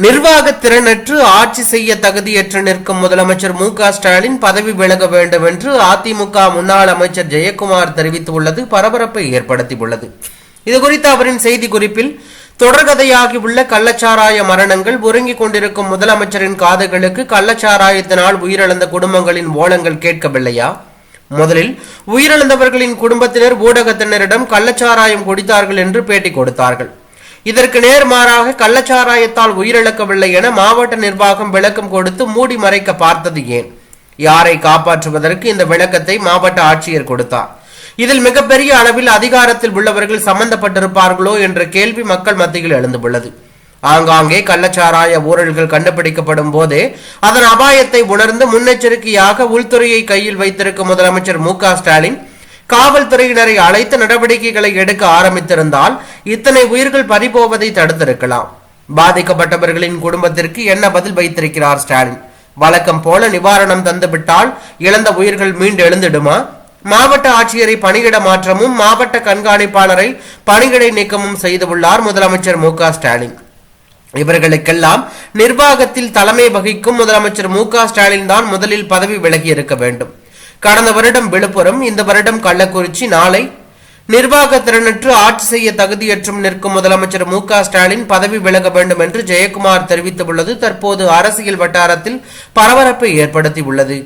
நிர்வாக திறனற்று ஆட்சி செய்ய தகுதியற்று நிற்கும் முதலமைச்சர் மு.க.ஸ்டாலின் பதவி விலக வேண்டும் என்று அதிமுக முன்னாள் அமைச்சர் ஜெயக்குமார் தெரிவித்துள்ளது பரபரப்பை ஏற்படுத்தியுள்ளது. இதுகுறித்து அவரின் செய்தி குறிப்பில், தொடர்கதையாகியுள்ள கள்ளச்சாராய மரணங்கள் உறங்கிக் கொண்டிருக்கும் முதலமைச்சரின் காதுகளுக்கு கள்ளச்சாராயத்தினால் உயிரிழந்த குடும்பங்களின் ஓலங்கள் கேட்கவில்லையா? முதலில் உயிரிழந்தவர்களின் குடும்பத்தினர் ஊடகத்தினரிடம் கள்ளச்சாராயம் குடித்தார்கள் என்று பேட்டி கொடுத்தார்கள். இதற்கு நேர்மாறாக கள்ளச்சாராயத்தால் உயிரிழக்கவில்லை என மாவட்ட நிர்வாகம் விளக்கம் கொடுத்து மூடி மறைக்க பார்த்தது ஏன்? யாரை காப்பாற்றுவதற்கு இந்த விளக்கத்தை மாவட்ட ஆட்சியர் கொடுத்தார்? இதில் மிகப்பெரிய அளவில் அதிகாரத்தில் உள்ளவர்கள் சம்பந்தப்பட்டிருப்பார்களோ என்ற கேள்வி மக்கள் மத்தியில் எழுந்துள்ளது. ஆங்காங்கே கள்ளச்சாராய ஊழல்கள் கண்டுபிடிக்கப்படும் போதே அதன் அபாயத்தை உணர்ந்து முன்னெச்சரிக்கையாக உள்துறையை கையில் வைத்திருக்கும் முதலமைச்சர் மு.க.ஸ்டாலின் காவல்துறையினரை அழைத்து நடவடிக்கைகளை எடுக்க ஆரம்பித்திருந்தால் இத்தனை உயிர்கள் பறிபோவதை தடுத்திருக்கலாம். பாதிக்கப்பட்டவர்களின் குடும்பத்திற்கு என்ன பதில் வைத்திருக்கிறார் ஸ்டாலின்? வழக்கம் போல நிவாரணம் தந்துவிட்டால் இழந்த உயிர்கள் மீண்டு எழுந்திடுமா? மாவட்ட ஆட்சியரை பணியிட மாற்றமும் மாவட்ட கண்காணிப்பாளரை பணியிடை நீக்கமும் செய்துள்ளார் முதலமைச்சர் மு.க.ஸ்டாலின். இவர்களுக்கெல்லாம் நிர்வாகத்தில் தலைமை வகிக்கும் முதலமைச்சர் மு.க.ஸ்டாலின் தான் முதலில் பதவி விலகி இருக்க வேண்டும். கடந்த வருடம் விழுப்புரம், இந்த வருடம் கள்ளக்குறிச்சி, நாளை நிர்வாக திறனற்று ஆட்சி செய்ய தகுதியற்றும் நிற்கும் முதலமைச்சர் மு.க.ஸ்டாலின் பதவி விலக வேண்டும் என்று ஜெயக்குமார் தெரிவித்துள்ளது தற்போது அரசியல் வட்டாரத்தில் பரபரப்பை ஏற்படுத்தியுள்ளது.